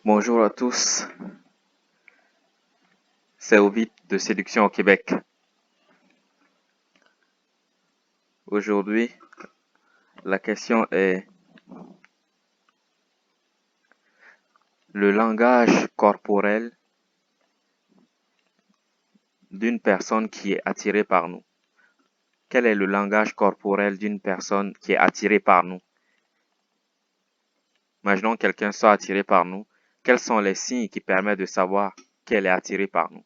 Bonjour à tous, c'est Ovid de Séduction au Québec. Aujourd'hui, la question est le langage corporel d'une personne qui est attirée par nous. Quel est le langage corporel d'une personne qui est attirée par nous? Imaginons que quelqu'un soit attiré par nous. Quels sont les signes qui permettent de savoir qu'elle est attirée par nous?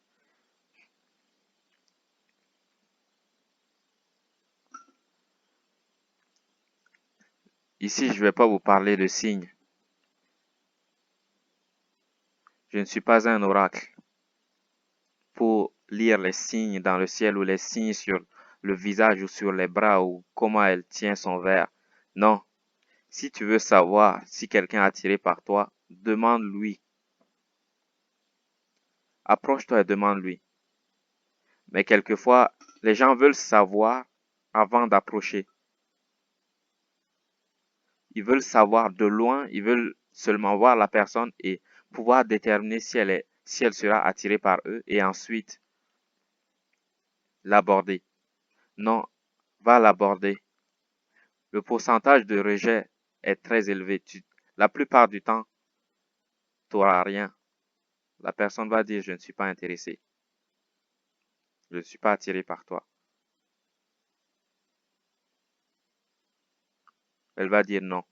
Ici, je ne vais pas vous parler de signes. Je ne suis pas un oracle pour lire les signes dans le ciel ou les signes sur le visage ou sur les bras ou comment elle tient son verre. Non. Si tu veux savoir si quelqu'un est attiré par toi, demande-lui. Approche-toi et demande-lui. Mais quelquefois, les gens veulent savoir avant d'approcher. Ils veulent savoir de loin, ils veulent seulement voir la personne et pouvoir déterminer si elle sera attirée par eux et ensuite l'aborder. Non, va l'aborder. Le pourcentage de rejet est très élevé. La plupart du temps, tu n'auras rien. La personne va dire, je ne suis pas intéressé. Je ne suis pas attiré par toi. Elle va dire non.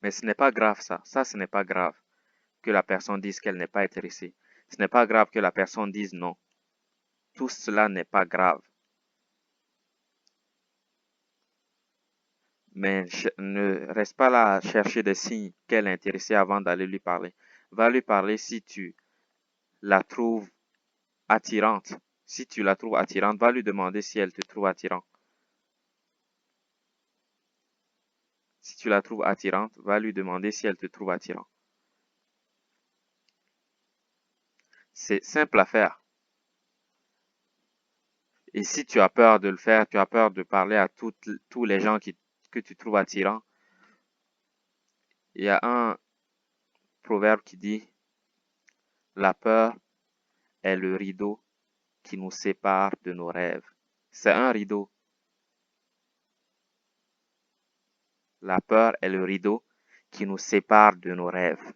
Mais ce n'est pas grave ça. Ça, ce n'est pas grave que la personne dise qu'elle n'est pas intéressée. Ce n'est pas grave que la personne dise non. Tout cela n'est pas grave. Mais ne reste pas là à chercher des signes qu'elle est intéressée avant d'aller lui parler. Va lui parler si tu la trouves attirante. Si tu la trouves attirante, va lui demander si elle te trouve attirant. Si tu la trouves attirante, va lui demander si elle te trouve attirant. C'est simple à faire. Et si tu as peur de le faire, tu as peur de parler à tous les gens que tu trouves attirants, il y a un proverbe qui dit, la peur est le rideau qui nous sépare de nos rêves. C'est un rideau. La peur est le rideau qui nous sépare de nos rêves.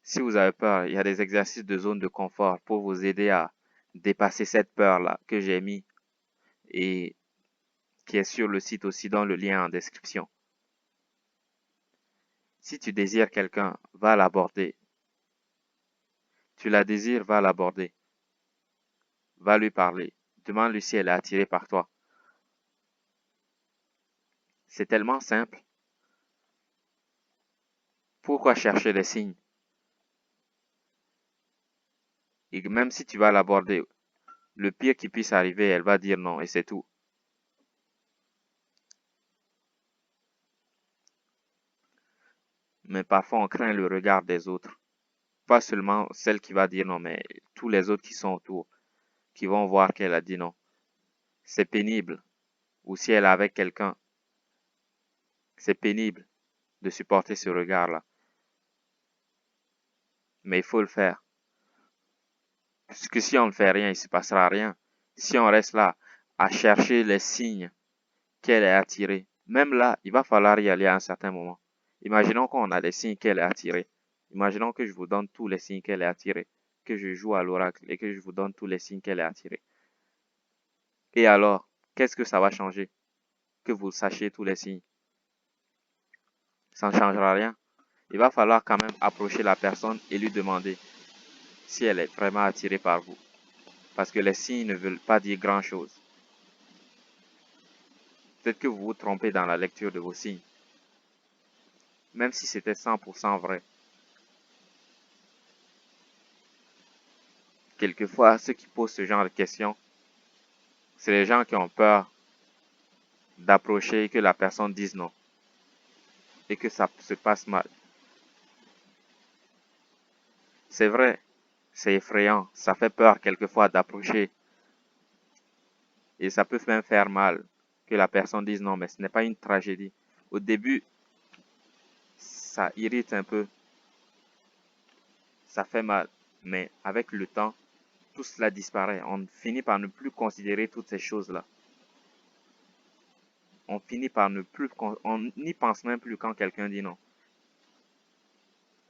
Si vous avez peur, il y a des exercices de zone de confort pour vous aider à dépasser cette peur-là que j'ai mis et qui est sur le site aussi dans le lien en description. Si tu désires quelqu'un, va l'aborder. Tu la désires, va l'aborder. Va lui parler. Demande-lui si elle est attirée par toi. C'est tellement simple. Pourquoi chercher des signes? Et même si tu vas l'aborder, le pire qui puisse arriver, elle va dire non et c'est tout. Mais parfois on craint le regard des autres. Pas seulement celle qui va dire non, mais tous les autres qui sont autour, qui vont voir qu'elle a dit non. C'est pénible. Ou si elle est avec quelqu'un, c'est pénible de supporter ce regard-là. Mais il faut le faire. Parce que si on ne fait rien, il ne se passera rien. Si on reste là à chercher les signes qu'elle est attirée, même là, il va falloir y aller à un certain moment. Imaginons qu'on a des signes qu'elle est attirée. Imaginons que je vous donne tous les signes qu'elle est attirée, que je joue à l'oracle et que je vous donne tous les signes qu'elle est attirée. Et alors, qu'est-ce que ça va changer? Que vous sachiez tous les signes. Ça ne changera rien. Il va falloir quand même approcher la personne et lui demander si elle est vraiment attirée par vous. Parce que les signes ne veulent pas dire grand-chose. Peut-être que vous vous trompez dans la lecture de vos signes. Même si c'était 100% vrai. Quelquefois, ceux qui posent ce genre de questions, c'est les gens qui ont peur d'approcher et que la personne dise non. Et que ça se passe mal. C'est vrai, c'est effrayant, ça fait peur quelquefois d'approcher. Et ça peut même faire mal. que la personne dise non, mais ce n'est pas une tragédie. Au début, ça irrite un peu, ça fait mal, mais avec le temps, tout cela disparaît. On finit par ne plus considérer toutes ces choses-là. On finit par ne plus, on n'y pense même plus quand quelqu'un dit non.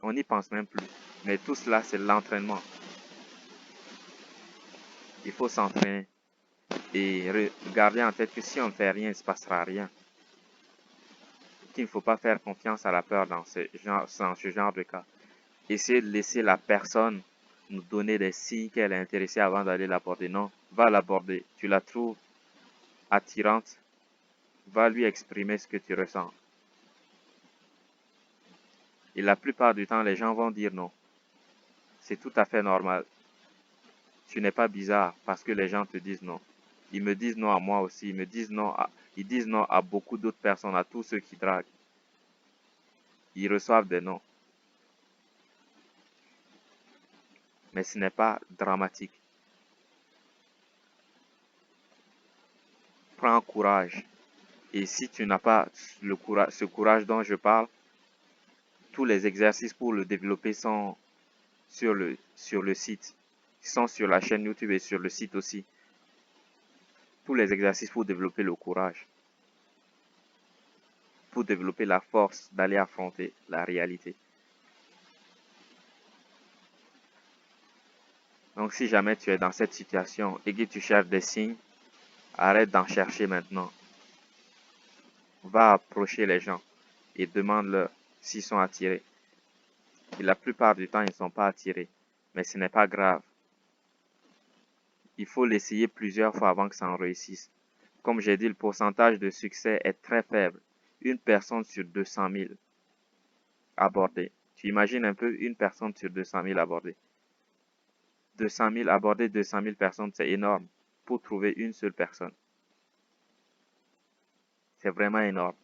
On n'y pense même plus. Mais tout cela, c'est l'entraînement. Il faut s'entraîner et garder en tête que si on ne fait rien, il ne se passera rien. Qu'il ne faut pas faire confiance à la peur dans ce genre de cas. Essayer de laisser la personne nous donner des signes qu'elle est intéressée avant d'aller l'aborder. Non, va l'aborder. Tu la trouves attirante, va lui exprimer ce que tu ressens. Et la plupart du temps, les gens vont dire non. C'est tout à fait normal. Tu n'es pas bizarre parce que les gens te disent non. Ils me disent non à moi aussi. Ils disent non à beaucoup d'autres personnes, à tous ceux qui draguent. Ils reçoivent des noms. Mais ce n'est pas dramatique. Prends courage. Et si tu n'as pas ce courage dont je parle, tous les exercices pour le développer sont sur le site. Ils sont sur la chaîne YouTube et sur le site aussi. Tous les exercices pour développer le courage. Pour développer la force d'aller affronter la réalité. Donc si jamais tu es dans cette situation et que tu cherches des signes, arrête d'en chercher maintenant. Va approcher les gens et demande-leur s'ils sont attirés. Et la plupart du temps, ils ne sont pas attirés. Mais ce n'est pas grave. Il faut l'essayer plusieurs fois avant que ça en réussisse. Comme j'ai dit, le pourcentage de succès est très faible. Une personne sur 200 000 abordées. Tu imagines un peu une personne sur 200 000 abordées. 200 000 aborder 200 000 personnes, c'est énorme pour trouver une seule personne. C'est vraiment énorme.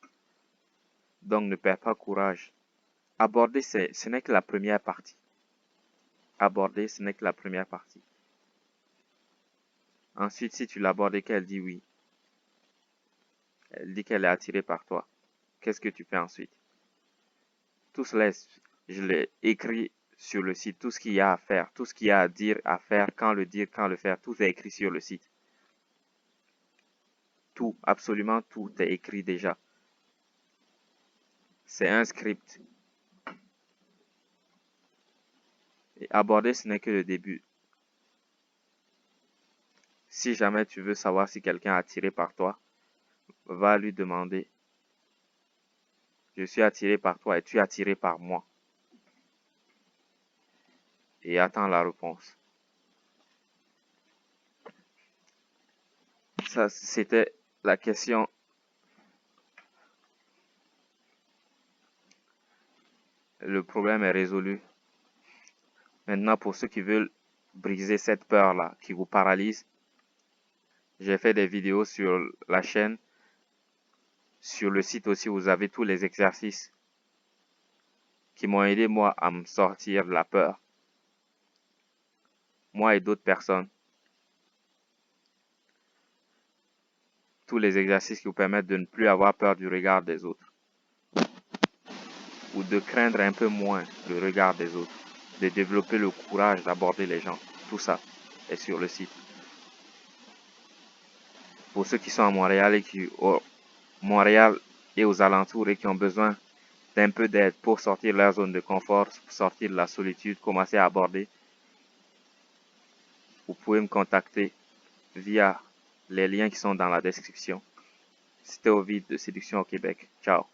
Donc ne perds pas courage. Aborder, ce n'est que la première partie. Aborder, ce n'est que la première partie. Ensuite, si tu l'abordes et qu'elle dit oui, elle dit qu'elle est attirée par toi, qu'est-ce que tu fais ensuite? Tout cela, je l'ai écrit sur le site, tout ce qu'il y a à faire, tout ce qu'il y a à dire, quand le faire, tout est écrit sur le site. Tout, absolument tout est écrit déjà. C'est un script. Et aborder, ce n'est que le début. Si jamais tu veux savoir si quelqu'un est attiré par toi, va lui demander, je suis attiré par toi et tu es attiré par moi. Et attends la réponse. Ça, c'était la question. Le problème est résolu. Maintenant, pour ceux qui veulent briser cette peur-là, qui vous paralyse, j'ai fait des vidéos sur la chaîne. Sur le site aussi, vous avez tous les exercices qui m'ont aidé, moi, à me sortir de la peur. Moi et d'autres personnes. Tous les exercices qui vous permettent de ne plus avoir peur du regard des autres. Ou de craindre un peu moins le regard des autres. De développer le courage d'aborder les gens. Tout ça est sur le site. Pour ceux qui sont à Montréal et aux alentours et qui ont besoin d'un peu d'aide pour sortir de leur zone de confort, pour sortir de la solitude, commencer à aborder, vous pouvez me contacter via les liens qui sont dans la description. C'était Ovid de Séduction au Québec. Ciao.